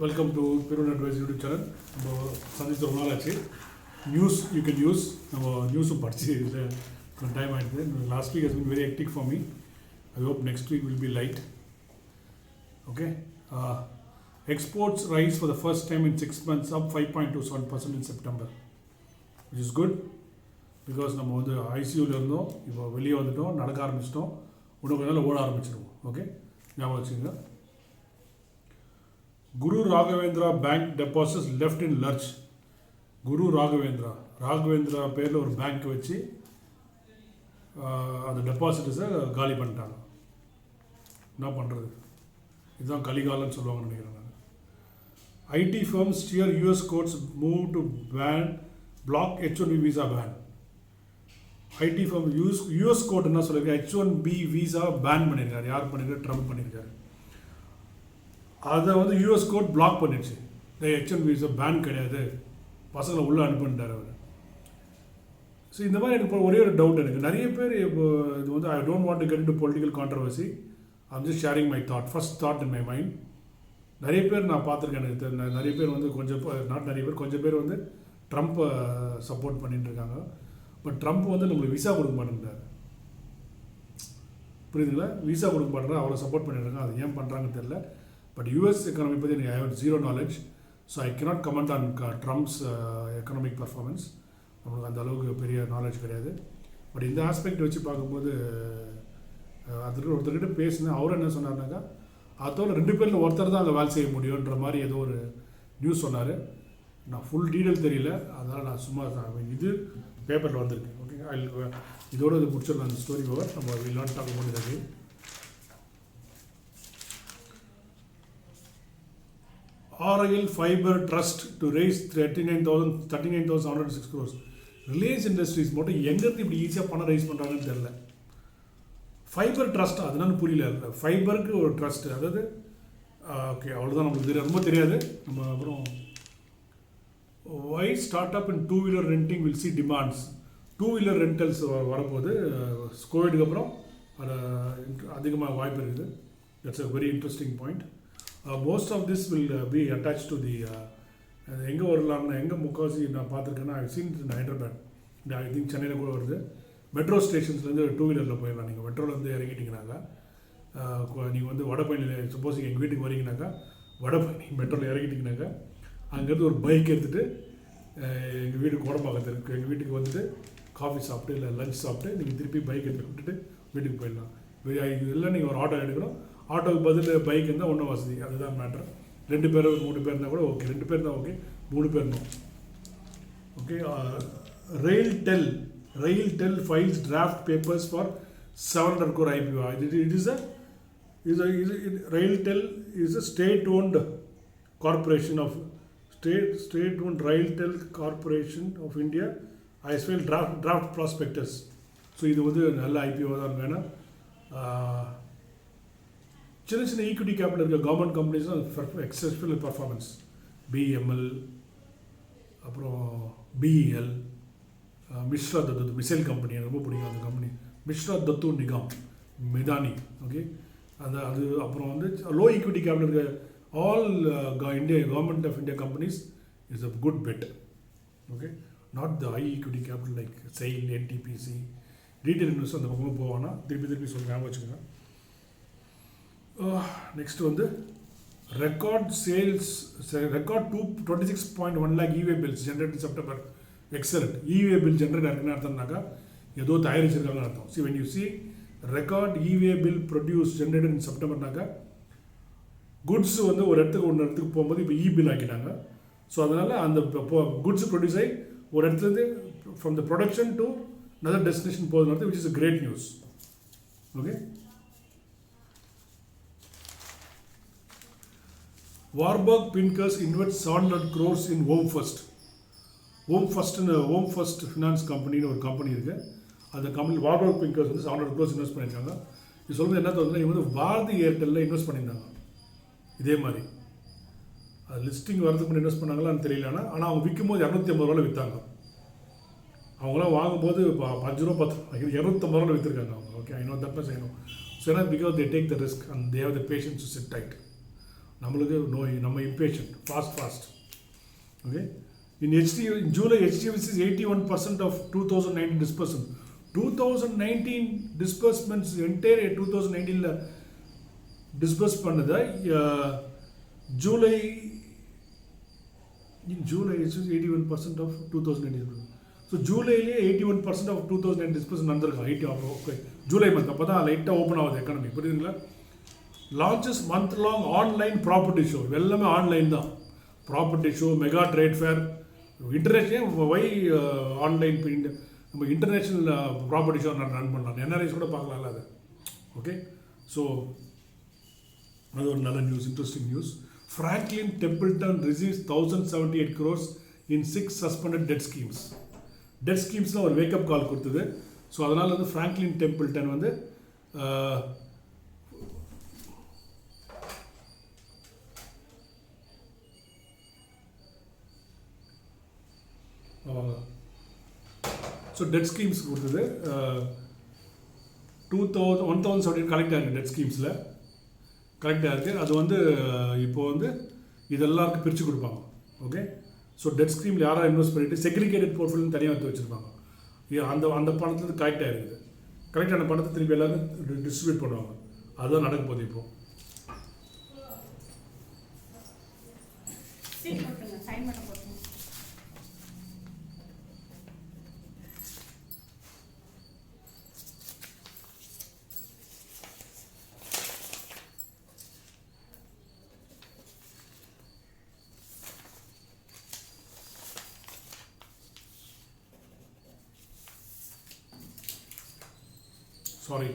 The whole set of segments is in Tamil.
Welcome to Pirun Advice YouTube channel. நம்ம சந்திச்சு ரொம்ப நாள் ஆச்சு. நியூஸ் யூ கேன் யூஸ் நம்ம நியூஸும் படிச்சு இல்லை கொஞ்சம் டைம் ஆகிடுது. Last week has been very hectic for me. I hope next week will be light. Okay, exports rise for the first time in 6 months, up 5.27% in September, which is good because நம்ம வந்து ஐசியூவில் இருந்தோம், இப்போ வெளியே வந்துட்டோம், நடக்க ஆரம்பிச்சிட்டோம், இன்னும் கொஞ்ச நாள் ஓட ஆரம்பிச்சிடுவோம். ஓகே, ஞாபகம் வச்சுங்க. Guru Raghavendra bank deposits left in lurch. குரு ராகவேந்திரா பேரில் ஒரு பேங்க் வச்சு அந்த டெபாசிட்ஸை காலி பண்ணிட்டாங்க. என்ன பண்ணுறது, இதுதான் கலிகாலன்னு சொல்லுவாங்கன்னு நினைக்கிறேன் நான். IT firms steer US courts move to ban block H1B visa ban. IT firm US court என்ன சொல்லியிருக்காரு, H1B visa பேன் பண்ணியிருக்காரு. யார் பண்ணியிருக்காரு? ட்ரம்ப் பண்ணியிருக்காரு. அதை வந்து யூஎஸ் கோர்ட் பிளாக் பண்ணிடுச்சு. இந்த H1B visa பேன் கிடையாது, பசங்களை உள்ளே அனுப்பிட்டார் அவர். ஸோ இந்த மாதிரி எனக்கு ஒரே ஒரு டவுட், எனக்கு நிறைய பேர் இப்போ இது வந்து I don't want to get into political controversy, I'm just sharing my thought, first thought in my mind. நிறைய பேர் நான் பார்த்துருக்கேன், எனக்கு நிறைய பேர் வந்து கொஞ்சம் பேர் வந்து ட்ரம்ப்பை சப்போர்ட் பண்ணிட்டு இருக்காங்க. பட் ட்ரம்ப் வந்து நம்மளுக்கு விசா கொடுக்க மாட்டேங்கிறார். புரியுதுங்களா? விசா கொடுக்க மாட்டேங்கிறார், அவரை சப்போர்ட் பண்ணிடுறாங்க. அது ஏன் பண்ணுறாங்கன்னு தெரியல. பட் யூஎஸ் எக்கானமி பற்றி எனக்கு I have zero knowledge, so I cannot comment on Trump's economic performance. நம்மளுக்கு அந்த அளவுக்கு பெரிய நாலேஜ் கிடையாது. பட் இந்த ஆஸ்பெக்ட் வச்சு பார்க்கும்போது ஒருத்தர்கிட்ட பேசினேன். அவர் என்ன சொன்னார்னாக்கா, அதோட 2 பேரில் ஒருத்தர் தான் அங்கே வேலை செய்ய முடியுன்ற மாதிரி ஏதோ ஒரு நியூஸ் சொன்னார். நான் ஃபுல் டீட்டெயில் தெரியல, அதனால் நான் சும்மா இது பேப்பரில் வந்திருக்கு. ஓகே, இதோட இது முடிச்சிடலாம் அந்த ஸ்டோரி ஓவர். நம்ம will not talk about it again. RIL Fiber Trust to raise 39,106 crores. Reliance Industries மட்டும் எங்கேருந்து இப்படி ஈஸியாக பணம் ரைஸ் பண்ணுறாங்கன்னு தெரில. ஃபைபர் ட்ரஸ்ட் அதனால புரியல. ஃபைபருக்கு ஒரு ட்ரஸ்ட், அதாவது ஓகே அவ்வளோதான், நம்மளுக்கு தெரியாது, ரொம்ப தெரியாது. நம்ம அப்புறம் why start up in 2-wheeler renting will see demands. 2-wheeler rentals வரப்போது கோவிடுக்கு அப்புறம் அது அதிகமாக வாய்ப்பு இருக்குது. That's a very interesting point. Most of this will be attached to the எங்கே வரலாம்னா, எங்கே முக்கால்வாசி நான் பார்த்துருக்கேன்னா I seen in Hyderabad, I think சென்னையில் கூட வருது. மெட்ரோ ஸ்டேஷன்ஸ்லேருந்து 2-wheeler போயிடலாம். நீங்கள் மெட்ரோலேருந்து இறங்கிட்டீங்கனாக்கா, நீங்கள் வந்து வடபழனியில் சப்போஸ் எங்கள் வீட்டுக்கு வரீங்கனாக்கா, வடபழனி மெட்ரோவில் இறங்கிட்டிங்கனாக்கா, அங்கேருந்து ஒரு பைக் எடுத்துகிட்டு எங்கள் வீடு கோடம்பாக்கத்தில் இருக்குது, எங்கள் வீட்டுக்கு வந்துட்டு காஃபி சாப்பிட்டு இல்லை லஞ்ச் சாப்பிட்டு நீங்கள் திருப்பி பைக் எடுத்து விட்டுட்டு வீட்டுக்கு போயிடலாம். இல்லை நீங்கள் ஒரு ஆட்டோ எடுக்கணும், ஆட்டோவுக்கு பதில் பைக் இருந்தால் ஒன்றும் வசதி, அதுதான் மேட்ரு. 2 பேர் 3 பேர் இருந்தால் கூட ஓகே, 2 பேர் தான் ஓகே, 3 பேர் no. Okay, RailTel files draft papers for 700 crore IPO. RailTel is a state-owned corporation of state-owned RailTel Corporation of India. I filed draft prospectus. So இது வந்து நல்ல ஐபிஓ தான் வேணும். சின்ன ஈக்விட்டி கேபிட்டல் இருக்க government companies exceptional performance. PML, அப்புறம் பிஇஎல், மிஸ்ரா தத்து மிசைல் கம்பெனி, எனக்கு ரொம்ப பிடிக்கும் அந்த கம்பெனி. மிஸ்ரா தத்து நிகாம், மெதானி. ஓகே, அது அப்புறம் வந்து லோ ஈக்விட்டி கேபிட்டல் இருக்க all India government of India companies is a good bet. Okay, not the high equity capital like SAIL, NTPC. Retail investor அந்த பக்கமாக போவானா, திருப்பி சொல்லுங்க, வச்சுக்கோங்க. நெக்ஸ்ட் வந்து record 26.1 lakh e-way bills generate in September. Excellent. E-way bill generate ஆகுதுன்னு அர்த்தம்னாக்கா ஏதோ தயாரிச்சிருக்காங்கன்னு அர்த்தம். See when you see record e-way bill produce generated in செப்டம்பர்னாக்கா குட்ஸ் வந்து ஒரு இடத்துக்கு போகும்போது இப்போ பில் ஆக்கிட்டாங்க. ஸோ அதனால் அந்த குட்ஸ் ப்ரொடியூஸ் ஆகி ஒரு இடத்துலேருந்து from the production to another destination போகுதுன்னு, which is a great news. Okay, Warburg Pincus invests 700 crores in Home First finance கம்பெனின்னு ஒரு கம்பெனி இருக்குது. அந்த கம்பெனி வார்பர்க் பின்கர்ஸ் வந்து 700 crores இன்வெஸ்ட் பண்ணியிருக்காங்க. இது சொல்கிறது என்ன தோணுதுன்னா, இவங்க வந்து பாரதி ஏர்டெல்லில் இன்வெஸ்ட் பண்ணியிருந்தாங்க. இதே மாதிரி அது லிஸ்டிங் வரதுக்கு முன்னாடி இன்வெஸ்ட் பண்ணாங்களான்னு தெரியல. ஆனால் அவங்க விற்கும் போது 250 ரூபாயில் விற்றாங்க. அவங்களாம் வாங்கும்போது 5 ரூபா 10 250 ரூபாயில் விற்றுருக்காங்க அவங்க. Okay, I know that much I know. So ஏன்னா because they take the risk and they have the patience to sit tight. நம்மளுக்கு நோய், நம்ம impatient, fast. Okay. In July, HDFC is 81% of 2019 disbursement. 2019 disbursements, entire 2019 disburse பண்ணது July, in July it's 81% of 2019. So July 81% of 2019 disbursement நடந்திருக்கும். Okay. July month அப்போ தான் லைட்டாக ஓப்பன் ஆகுது எக்கானமி, புரியுதுங்களா? Launches month long online property show, எல்லாமே ஆன்லைன் தான். Property show, mega trade fair, international via online நம்ம இன்டர்நேஷ்னல் ப்ராப்பர்ட்டி ஷோ ரன் பண்ணலாம், என்ஆர்ஐஸ் கூட பார்க்கலாம்ல அது. ஓகே, ஸோ அது ஒரு நல்ல news, interesting news. Franklin Templeton receives 1078 crores in 6 suspended debt schemes. Dead ஸ்கீம்ஸ்லாம் ஒரு வேக்கப் கால் கொடுத்தது. ஸோ அதனால் வந்து ஃப்ராங்க்லின் டெம்பிள்டன் வந்து ஸோ டெட் ஸ்கீம்ஸ் கொடுத்தது 1070 கலெக்ட் ஆகிருக்கு. டெட் ஸ்கீம்ஸில் கலெக்ட் ஆகிருக்கு. அது வந்து இப்போது வந்து இதெல்லாருக்கும் பிரித்து கொடுப்பாங்க. ஓகே, ஸோ டெட் ஸ்கீமில் யாராக இன்வெஸ்ட் பண்ணிவிட்டு செக்ரிகேட்டட் போர்ட்ஃபோலியோன்னு தனியாக எடுத்து வச்சுருப்பாங்க. அந்த பணத்துலேருந்து கலெக்ட் ஆகிருக்குது. கலெக்டான பணத்தை திருப்பி எல்லாரும் டிஸ்ட்ரிபியூட் பண்ணுவாங்க. அதுதான் நடக்க போகுது இப்போது. Sorry.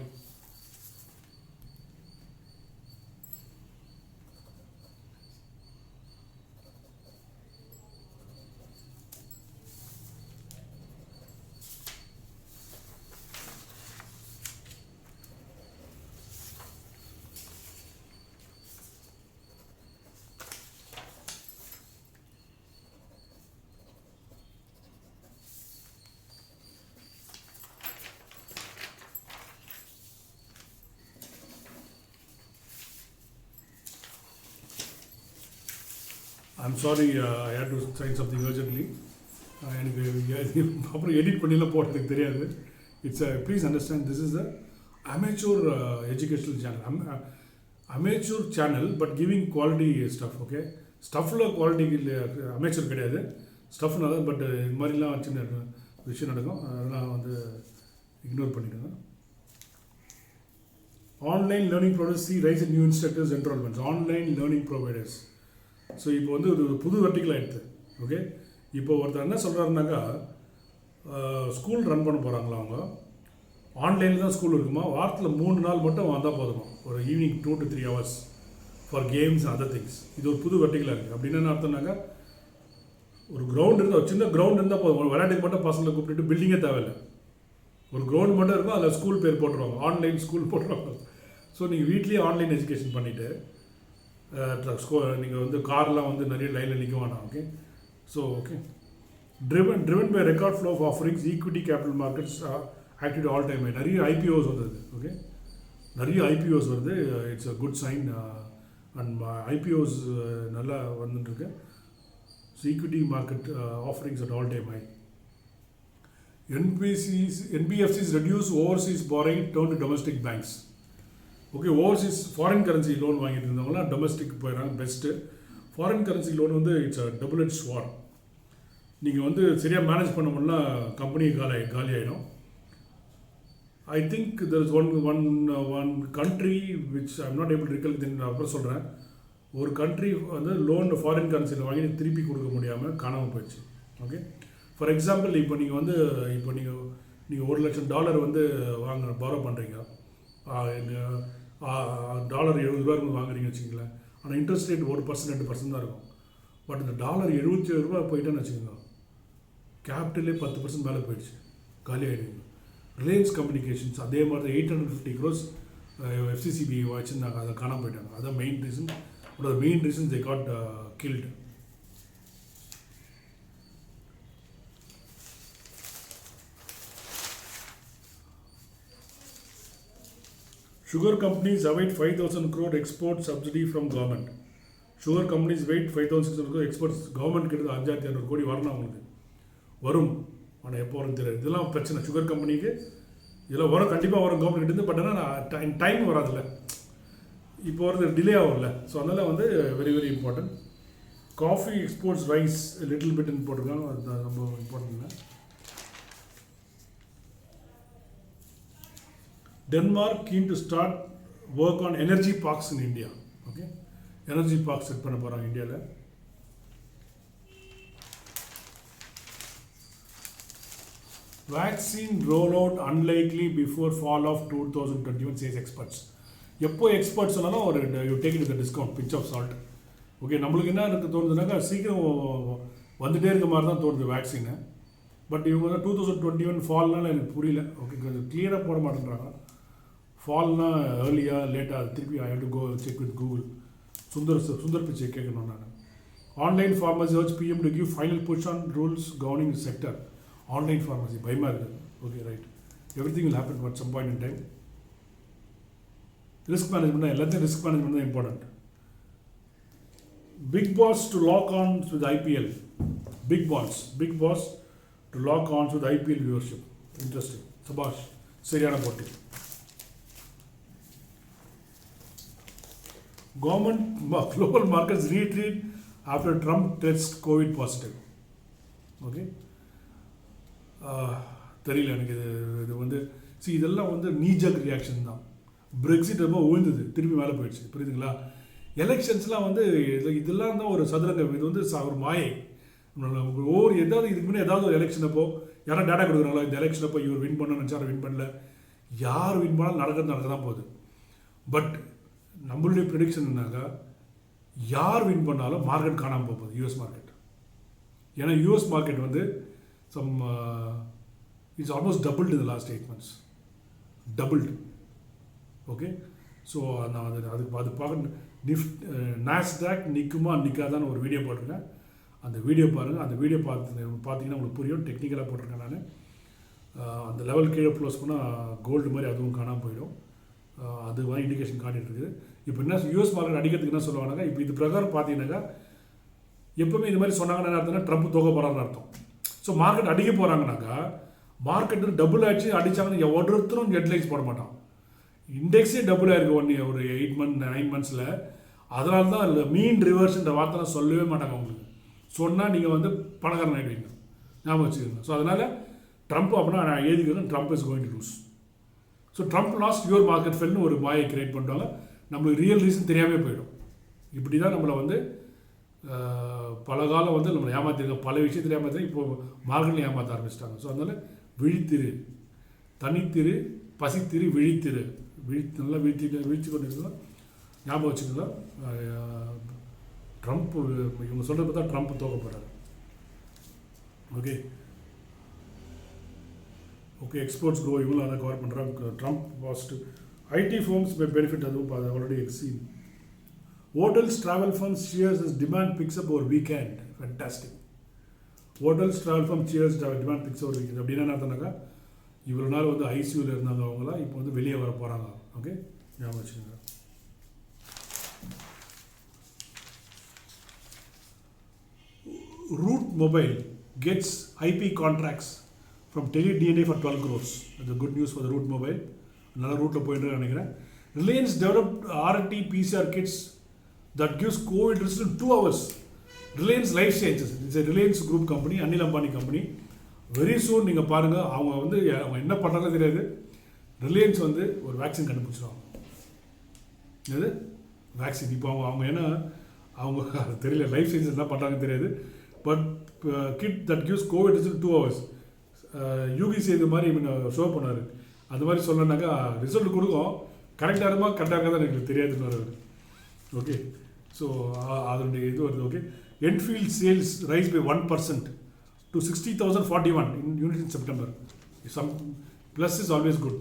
I'm sorry, I had to sign something urgently. எனக்கு அப்புறம் எடிட் பண்ணிலாம் போட்டதுக்கு தெரியாது. It's please understand, this is a amateur educational channel, amateur channel but giving quality stuff. Okay, ஸ்டஃப்பில் குவாலிட்டி அமேச்சூர் கிடையாது, ஸ்டஃப் நல்லா, பட் இது மாதிரிலாம் சின்ன விஷயம் நடக்கும், அதெல்லாம் வந்து இக்னோர் பண்ணிவிடுங்க. Online learning providers see rise in new instructors enrolments. Online learning providers, so இப்போ வந்து ஒரு புது வெர்டிக்கல் ஆகிடுது. ஓகே, இப்போ ஒருத்தர் என்ன சொல்கிறாருனாக்கா, ஸ்கூல் ரன் பண்ண போகிறாங்களா அவங்க, ஆன்லைனில் தான் ஸ்கூல் இருக்குமா, வாரத்தில் 3 நாள் மட்டும் வந்தால் போதுமா, ஒரு evening 2 to 3 hours for games other things. இது ஒரு புது வெர்டிக்கலாக இருக்குது. அப்படின்னு என்ன அர்த்தம்னாக்கா, ஒரு கிரவுண்ட் இருந்தால், ஒரு சின்ன கிரவுண்ட் இருந்தால் போதும், விளையாட்டுக்கு மட்டும் பசங்களை கூப்பிட்டு பில்டிங்கே தேவையில்லை, ஒரு கிரவுண்ட் மட்டும் இருக்கும், அதில் ஸ்கூல் பேர் போட்டுருவாங்க, ஆன்லைன் ஸ்கூல் போட்டுருவாங்க. ஸோ நீங்கள் வீட்லேயே ஆன்லைன் எஜுகேஷன் பண்ணிவிட்டு நீங்கள் வந்து கார்லாம் வந்து நிறைய லைனில் நிற்க வேணாம். Okay, so okay, driven by record flow of offerings, equity capital markets active all time high. நிறைய ஐபிஓஸ் வந்தது. ஓகே, நிறைய ஐபிஓஸ் வருது, it's a good sign. And IPOs நல்லா வந்துட்டுருக்கு. So equity market offerings at all time high. NBFCs reduce overseas borrowing, turn to domestic banks. Okay, overseas foreign currency loan வாங்கிட்டு இருந்தவங்களாம் டொமஸ்டிக் போயிடறாங்க. பெஸ்ட்டு ஃபாரின் கரன்சி லோன் வந்து it's a double edge sword. நீங்கள் வந்து சரியாக மேனேஜ் பண்ண முடியல, கம்பெனி காலி ஆகிடும். I think there is one country which I am not able to wriggle, அப்புறம் சொல்கிறேன். ஒரு கண்ட்ரி வந்து லோன் ஃபாரின் கரன்சியில் வாங்கி திருப்பி கொடுக்க முடியாமல் காணாமல் போயிடுச்சு. ஓகே, ஃபார் எக்ஸாம்பிள், இப்போ நீங்கள் வந்து நீங்கள் $1 லட்சம் வந்து பாரோ பண்ணுறீங்க, டாலர் $70 வாங்குறீங்கன்னு வச்சுக்கங்களேன். ஆனால் இன்ட்ரெஸ்ட் ரேட் 1% 2% தான் இருக்கும். பட் இந்த டாலர் $77 போயிட்டேன்னு வச்சுக்கோங்க, கேபிட்டலே 10% மேலே போயிடுச்சு, காலி ஆகிடுங்க. ரிலையன்ஸ் கம்யூனிகேஷன்ஸ் அதே மாதிரி 850 crores FCCB வச்சுருந்தாங்க, அதை காணாமல் போயிட்டாங்க. அதான் main reason. Main reason they got killed. Sugar companies await 5,000 crore export subsidy from government. Sugar companies wait 5,600 experts government கிட்ட 5,200 கோடி வரணும் அவங்களுக்கு. வரும், ஆனால் எப்போ வரும் தெரியாது. இதெல்லாம் பிரச்சனை சுகர் கம்பெனிக்கு. இதெல்லாம் வரும், கண்டிப்பாக வரும் கவர்மெண்ட் கிட்ட. பட் ஆனால் டைம் வராதுல்ல, இப்போ வரது டிலே ஆகும்ல. ஸோ அதனால் வந்து very very important. Coffee exports rise little பிட்னு போட்டிருக்காங்க, அது ரொம்ப important. Denmark keen to start work on energy parks in India. Okay, energy park set பண்ண போகிறாங்க இந்தியாவில். Vaccine roll out unlikely before fall of 2021 says experts. எப்போ எக்ஸ்பர்ட்ஸ் சொன்னாலும் ஒரு you take it with discount pinch of salt. Okay, நம்மளுக்கு என்ன எனக்கு தோணுதுனாக்கா சீக்கிரம் வந்துகிட்டே இருக்க மாதிரி தான் தோணுது வேக்சின்னு. பட் இவங்க வந்து 2021 ஃபால்னால எனக்கு புரியல. ஓகே, கொஞ்சம் கிளியராக போட மாட்டேன்றாங்க. ஃபால்னா ஏர்லியாக லேட்டாக, அது திருப்பி I have to go check with Google. Sundar Pichai கேட்கணும் நான். ஆன்லைன் ஃபார்மசி வச்சு PM to give final push on rules governing sector. Online pharmacy பயமாக இருக்குது. Okay, right, everything will happen at some point in time. Risk management, எல்லாத்தையும் ரிஸ்க் மேனேஜ்மெண்ட் தான் important. Bigg Boss to lock horns with IPL. Bigg Boss to lock horns with IPL viewership. Interesting, சபாஷ், சரியான போட்டி. Government global markets retreat after Trump tests COVID positive. Okay, தெரியல எனக்கு. இது வந்து இதெல்லாம் வந்து நீஜக் ரியாக்ஷன் தான். பிரெக்சிட் ரொம்ப உழுந்தது, திருப்பி மேலே போயிடுச்சு. புரியுதுங்களா? எலெக்ஷன்ஸ்லாம் வந்து இதெல்லாம் தான் ஒரு சதுரங்கம். இது வந்து ஒரு மாயை. ஏதாவது இதுக்கு முன்னே ஏதாவது ஒரு எலெக்ஷன் அப்போ யாரும் டேட்டா கொடுக்குறாங்களா, இந்த எலெக்ஷன் அப்போ இவர் வின் பண்ணணும்னு நினச்சா வின் பண்ணல. யார் வின் பண்ணாலும் நடக்க தான் போகுது. பட் நம்மளுடைய ப்ரெடிக்ஷன் என்னக்கா, யார் வின் பண்ணாலும் மார்க்கெட் காணாமல் போகுது, யூஎஸ் மார்க்கெட். ஏன்னா யூஎஸ் மார்க்கெட் வந்து இட்ஸ் ஆல்மோஸ்ட் டபுள்டு இந்த last 8 months. Doubled. Okay, so நான் அது பார்க்க நாஸ்டாக் நிற்குமா நிற்காதான்னு ஒரு வீடியோ போட்டிருக்கேன். அந்த வீடியோ பாருங்கள். அந்த வீடியோ பார்த்தீங்கன்னா உங்களுக்கு புரியும். டெக்னிக்கலாக போட்டிருக்கேன் நான். அந்த லெவல் கீழே க்ளோஸ் பண்ணால் கோல்டு மாதிரி அதுவும் காணாமல் போயிடும். அது மாதிரி இண்டிகேஷன் காட்டிகிட்டு இருக்குது. இப்போ என்ன யூஎஸ் மார்க்கெட் அடிக்கிறதுக்கு என்ன சொல்லுவாங்கனாக்கா, இப்போ இது பிரகாரம் பார்த்தீங்கன்னாக்கா எப்பவுமே இது மாதிரி சொன்னாங்கன்னா என்ன அர்த்தம்னா ட்ரம்ப் தோக்க போகிறான்னு அர்த்தம். ஸோ மார்க்கெட் அடிக்க போகிறாங்கனாக்கா மார்க்கெட்டு டபுள் ஆச்சு. அடித்தாங்கன்னு ஒருத்தரும் ஹெட்லைன்ஸ் போட மாட்டான். இண்டெக்ஸே டபுள் ஆயிருக்கு ஒரு 8 months 9 monthsல. அதனால தான் அதில் மீன் ரிவர்ஸ்ன்ற வார்த்தைலாம் சொல்லவே மாட்டாங்க உங்களுக்கு. சொன்னால் நீங்கள் வந்து பணக்காரன் ஆகிடுவீங்க, ஞாபகம் வச்சுக்கோங்க. ஸோ அதனால் ட்ரம்ப் அப்படின்னா நான் எழுதிக்கிறேன், Trump is going to lose. So Trump lost your market ஃபெல்னு ஒரு மாயை கிரியேட் பண்ணுவாங்க. நம்மளுக்கு ரியல் ரீசன் தெரியாமல் போயிடும். இப்படி தான் நம்மளை வந்து பல காலம் வந்து நம்மளை ஏமாற்றிருக்காங்க. பல விஷயத்தில் ஏமாற்றி இப்போது மார்க்கெட்டில் ஏமாற்ற ஆரம்பிச்சிட்டாங்க. ஸோ அதனால் விழித்திரு, தனித்திரு, பசித்திரு, விழித்திரு. நல்லா வீழ்ச்சி கொண்டு இருக்கலாம். ஞாபகம் வச்சுக்கலாம். ட்ரம்ப் இவங்க சொல்கிறத பார்த்தா ட்ரம்ப் தோக்க போகிறாரு. ஓகே, எக்ஸ்போர்ட்ஸ் க்ரோ, இவங்களும் அதை கவர் பண்ணுறாங்க. Trump positive. IT firms may benefit, அதுவும் ஆல்ரெடி எக்ஸீன். Hotels travel firms shares is demand picks up ஒரு weekend. Fantastic. Hotels travel firm shares demand picks ஒரு வீக்கெண்ட். அப்படின்னா என்ன அர்த்தம்னாக்கா, இவ்வளோ நாள் வந்து ஐசியூவில் இருந்தாங்க அவங்களாம் இப்போ வந்து வெளியே வர போகிறாங்க. ஓகே, ஞாபகம் வச்சுக்கோங்க. Root Mobile gets IP contracts from TeleDNA for 12 crores. That's a good news for the Root Mobile. நல்ல ரூட்டில் போயிட்டு நினைக்கிறேன். Reliance developed RT-PCR kits that gives COVID result in 2 hours. Reliance Life Sciences, it's a Reliance Group company, Anil Ambani company. Very soon நீங்கள் பாருங்கள், அவங்க வந்து அவங்க என்ன பண்ணுறாங்க தெரியாது. ரிலையன்ஸ் வந்து ஒரு வேக்சின் கண்டுபிடிச்சிடுவாங்க. இது வேக்சின் இப்போ அவங்க ஏன்னா அவங்க அது தெரியல, லைஃப் சயின்ஸ் என்ன பண்ணுறாங்க தெரியாது. But kit that gives Covid result 2 hours. யூகிசி இது மாதிரி ஷோ பண்ணார். அந்த மாதிரி சொல்லனாக்கா ரிசல்ட் கொடுக்கும். கரெக்டாக இருக்குமா கரெக்டாக இருக்கா தான் எனக்கு தெரியாதுன்னு. ஓகே, ஸோ அதனுடைய இது வருது. Okay, Enfield sales rise by 1% to 60,041 in units in September. Some plus is always good.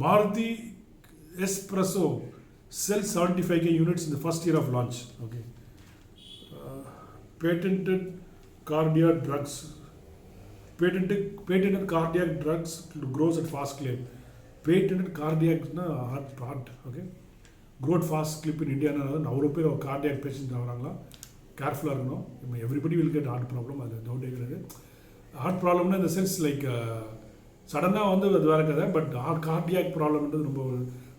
Maruti Espresso sells 75k units in the first year of launch. Okay. Patented cardiac drugs grows at fast clip. Patented cardiac na heart. Okay. Growth fast clip in இந்தியானா அவ்வளோ பேர் கார்டியாக் பேஷண்ட் ஆகிறாங்களா, கேர்ஃபுல்லாக இருக்கணும். Everybody will get heart problem, அது டவுட்டே கிடையாது. ஹார்ட் ப்ராப்ளம்னா இந்த சென்ஸ் லைக் சடனாக வந்து அது வேறு கதை, பட் கார்டியாக் ப்ராப்ளம்ன்றது ரொம்ப,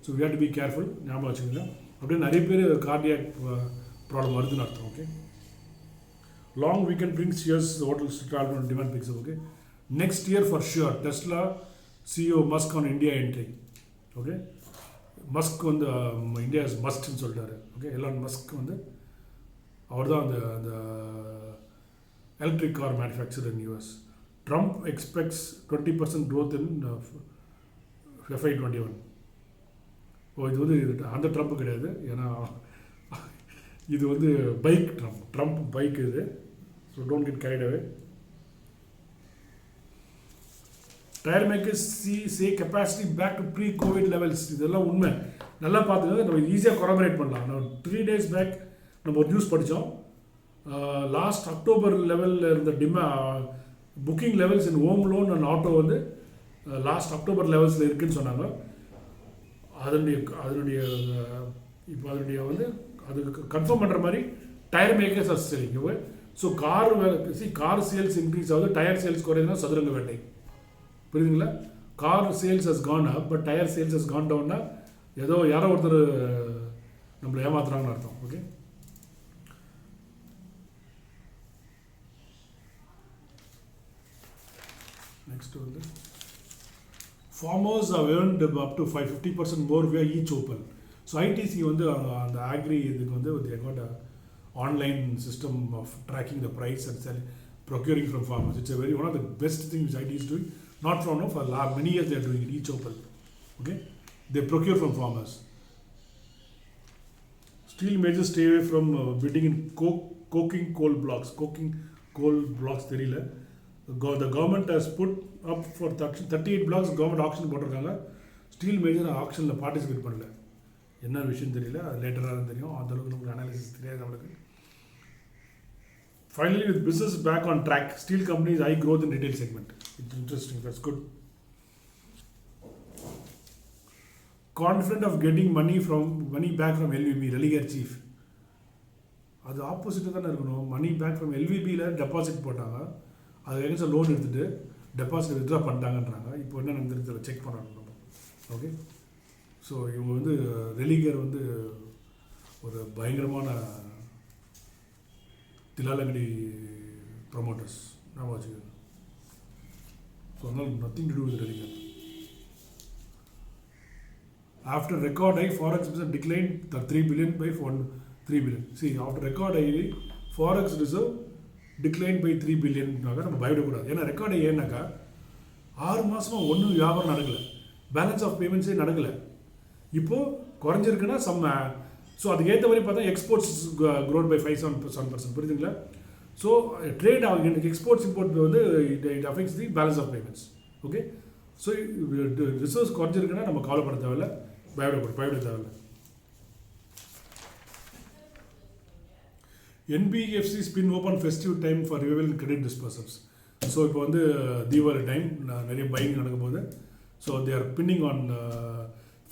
so we have to be careful, ஞாபகம் வச்சுக்கோங்க. அப்படியே நிறைய பேர் கார்டியாக் ப்ராப்ளம் வருதுன்னு அர்த்தம். Okay, long weekend brings years hotels travel demand picks. Okay, next year for sure Tesla CEO Musk on India entry. Okay, Musk வந்து இந்தியா இஸ் மஸ்ட்னு சொல்லிட்டாரு. ஓகே, எலான் மஸ்க் வந்து அவர் தான் அந்த electric car manufacture in US. Trump expects 20% growth in FY21. இது வந்து அந்த ட்ரம்ப் கிடையாது, ஏன்னா இது வந்து பைக் ட்ரம்ப் பைக் இது. So don't get carried away. Tyre makers say capacity back to pre Covid levels. இதெல்லாம் உண்மை, நல்லா பார்த்துக்கோங்க. நம்ம ஈஸியாக கொராபரேட் பண்ணலாம். நம்ம 3 days பேக் நம்ம ஒரு நியூஸ் படித்தோம். லாஸ்ட் அக்டோபர் லெவலில் இருந்த booking levels in home loan and auto வந்து லாஸ்ட் அக்டோபர் லெவல்ஸில் இருக்குதுன்னு சொன்னாங்க. அதனுடைய இப்போ அதனுடைய வந்து அதுக்கு கன்ஃபார்ம் பண்ணுற மாதிரி tyre makers are selling. So car sales increase ஆகுது, டயர் சேல்ஸ் குறையுதுன்னா சதுரங்க வேட்டை. புரியுதுங்களா? Car sales has gone up but tyre sales has gone டவுன்னா ஏதோ யாரோ ஒருத்தர் நம்மளை ஏமாத்துறாங்கன்னு அர்த்தம். ஓகே, நெக்ஸ்ட் வந்து farmers have earned up to 50% more via eChoupal. So ITC வந்து அந்த ஆக்ரி இதுக்கு வந்து they got a online system of tracking the price and procuring from farmers. It's a very one of the best things which IT is doing. Not from now, for many years they are doing it, eChoupal. Okay, they procure from farmers. Steel majors stay away from bidding in coking coal blocks. Coking coal blocks தெரியல. The government has put up for 38 blocks government auction போட்டிருக்காங்க. ஸ்டீல் மேஜர் ஆக்ஷனில் பார்ட்டிசிபேட் பண்ணல. என்ன விஷயம் தெரியல, அது லேட்டராக தான் தெரியும். அந்தளவுக்கு நமக்கு அனாலிசிஸ் தெரியாது நம்மளுக்கு. Finally, with business back on track, steel companies high growth in retail segment. It's interesting, that's good. Confident of getting money back from LVB, Religare chief. அது ஆப்போசிட்டாக தானே இருக்கணும். மணி பேக் ஃப்ரம் எல்விபியில் டெபாசிட் போட்டாங்க, அது எங்கே லோன் எடுத்துகிட்டு டெபாசிட் வித்ட்ரா பண்ணிட்டாங்கன்றாங்க. இப்போ என்ன நடந்துருக்கு செக் பண்ணணும் நம்ம. ஓகே, ஸோ இவங்க வந்து ரெலிகேர் வந்து ஒரு பயங்கரமான திலாலங்கடி ப்ரொமோட்டர்ஸ், நான் வச்சுக்கோங்க. ஸோ அதனால் nothing to do with Religare. After record high, Forex business declined 3 billion by 3 billion. See, after record high, Forex reserve declined by 3 billion. நம்ம பயப்படக்கூடாது. ஏன்னா ரெக்கார்டு ஏன்னாக்கா 6 மாதமாக ஒன்றும் வியாபாரம் நடக்கலை, பேலன்ஸ் ஆஃப் பேமெண்ட்ஸே நடக்கலை. இப்போது குறைஞ்சிருக்குன்னா ஸோ அதுக்கு ஏற்ற மாதிரி பார்த்தா எக்ஸ்போர்ட்ஸ் க்ரோத் பை 5-7%. புரியுதுங்களா? ஸோ ட்ரேட் ஆகுது, எக்ஸ்போர்ட்ஸ் இம்போர்ட் வந்து it affects the balance of payments. Okay, so resource குறைஞ்சிருக்குன்னா நம்ம கவலைப்பட தேவையில்லை, பயப்பட தேவையில்லை. NBFC ஸ்பின் ஓப்பன் festive time for revival in credit disbursals. So இப்போ வந்து தீபாவளி டைம் நிறைய பையிங் நடக்கும்போது, so they are pinning on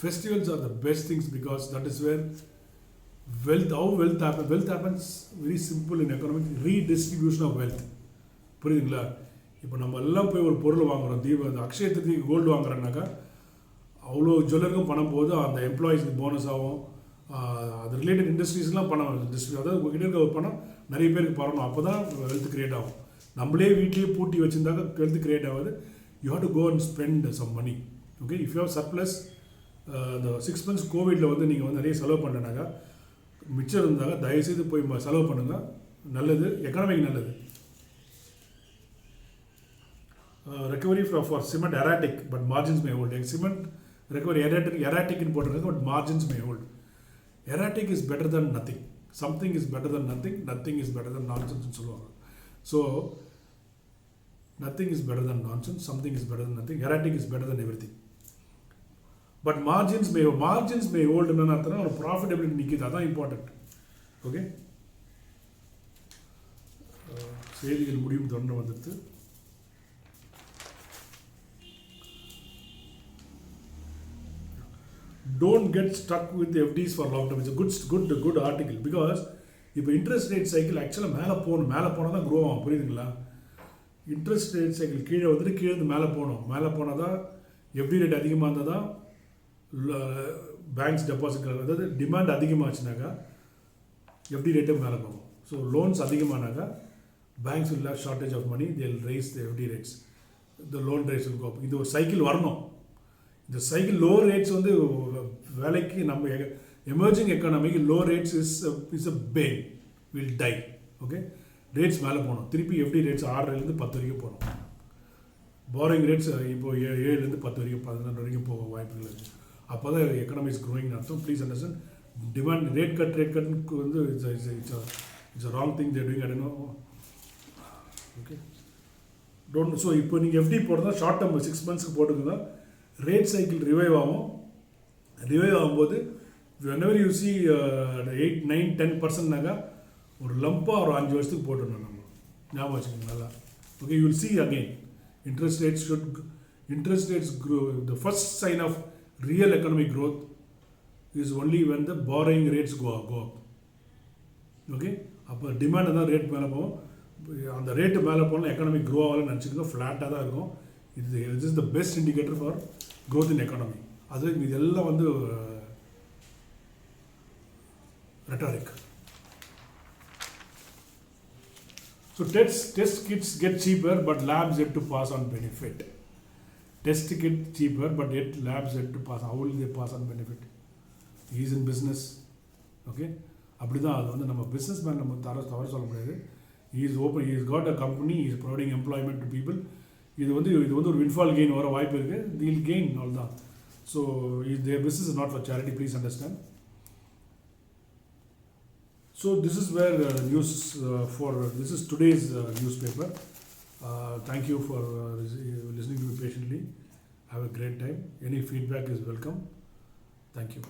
festivals are the best things because that is where wealth happens very simple in economics, redistribution of wealth. புரியுதுங்களா? இப்போ நம்ம எல்லாம் போய் ஒரு பொருள் வாங்குகிறோம், அக்ஷய திருதிக்கு கோல்டு வாங்குறோன்னாக்கா அவ்வளோ ஜுவல்லருக்கும் பணம் போகுது, அந்த எம்ப்ளாயீஸ்க்கு போனஸ் ஆகும், அது ரிலேட்டட் இண்டஸ்ட்ரீஸ்லாம் பணம் அதாவது உங்ககிட்ட இருக்க ஒரு பணம் நிறைய பேருக்கு பரவணும், அப்போ தான் வெல்த் கிரியேட் ஆகும். நம்மளே வீட்லேயே பூட்டி வச்சுருந்தாக்க வெல்த் கிரியேட் ஆகுது. You have to go and spend some money. Okay, if you have surplus, இந்த 6 months கோவிடில் வந்து நீங்கள் வந்து நிறைய செலவு பண்ணுறனாக்கா மிச்சம் இருந்தாங்க, தயவுசெய்து போய் செலவு பண்ணுங்கள், நல்லது, எக்கனாமிக் நல்லது. Recovery for cement erratic but margins may hold. Cement recovery எராட்டிக்னு போட்டிருக்காங்க, but margins may hold. Erratic is better than nothing, something is better than nothing, nothing is better than நான்சென்ஸ்னு சொல்லுவாங்க. So nothing is better than nonsense, something is better than nothing, erratic is better than everything. But margins may ஹோல்டுன்னு அர்த்தம், ஒரு ப்ராஃபிட்டபிலிட்டி நிற்கிது, அதான் இம்பார்ட்டன்ட். ஓகே, செய்திகள் முடியும் தொடர்ந்து வந்துடுது. don't get stuck with FDs for long term. It's a good article because இப்போ இன்ட்ரெஸ்ட் ரேட் சைக்கிள் ஆக்சுவலாக மேலே போனால் தான் க்ரோ ஆகும், புரியுதுங்களா? இன்ட்ரெஸ்ட் ரேட் சைக்கிள் கீழே வந்துட்டு கீழே இருந்து மேலே போனால் தான் எஃப்டி ரேட் அதிகமாக இருந்தால் தான் பேங்க்ஸ் டெபாசிட், அதாவது டிமாண்ட் அதிகமாகச்சுனாக்கா எஃப்டி ரேட்டும் மேலே போகும். ஸோ லோன்ஸ் அதிகமானாக்கா banks will have shortage of money, they will raise the FD rates, the loan rates will go up. இது ஒரு சைக்கிள் வரணும். இந்த சைக்கிள் லோ ரேட்ஸ் வந்து வேலைக்கு நம்ம எமர்ஜிங் எக்கானமிக்கு low rates is a pain, will die. Okay, rates மேலே போகணும். திருப்பி எஃப்டி ரேட்ஸ் 6லேருந்து 10 வரைக்கும் போகணும். பாரோயிங் ரேட்ஸ் இப்போ 7லேருந்து 10 வரைக்கும் 11 வரைக்கும் போக வாய்ப்புகள் இருக்குது. அப்போ தான் எக்கனாமி இஸ் க்ரோயிங் அர்த்தம். ப்ளீஸ் அண்டர்ஸ்டாண்ட், டிமாண்ட் ரேட் கட்டுக்கு வந்து it's wrong thing they're doing. I don't know. Okay, don't. So இப்போ நீங்கள் எஃப்டி போடுறதா ஷார்ட் டேர்ம் 6 monthsக்கு போட்டுக்கோங்க. ரேட் சைக்கிள் ரிவைவ் ஆகும்போது whenever you see 8, 9, 10%னாக்கா ஒரு லம்பாக ஒரு 5 வருஷத்துக்கு போட்டுடணும் நம்ம. ஞாபகம் வச்சுக்கோங்க நல்லா. Okay, you will see again interest rates grow. The first sign of real economic growth is only when the borrowing rates go up. Okay, அப்போ டிமாண்ட் தான் ரேட் மேலே போகும். அந்த ரேட்டு மேலே போனால் எக்கானமி க்ரோ ஆகலன்னு நினச்சிக்கோங்க, ஃப்ளாட்டாக தான் இருக்கும். இது is the best indicator for growth in economy. அது இதெல்லாம் வந்து rhetoric. So test kits get cheaper, but labs yet to pass on benefit. Test kit cheaper, but yet labs yet to pass. How will they pass on benefit? He is in business. Okay, அப்படி தான் அது வந்து நம்ம பிஸ்னஸ் மேன் நம்ம தவறு சொல்ல முடியாது. he is got a company, he is providing employment to people. இது வந்து ஒரு windfall gain வர வாய்ப்பு இருக்குது. they will gain all that. So their business is not for charity, please understand. So this is where news this is today's newspaper. Thank you for listening to me patiently. Have a great time. Any feedback is welcome. Thank you.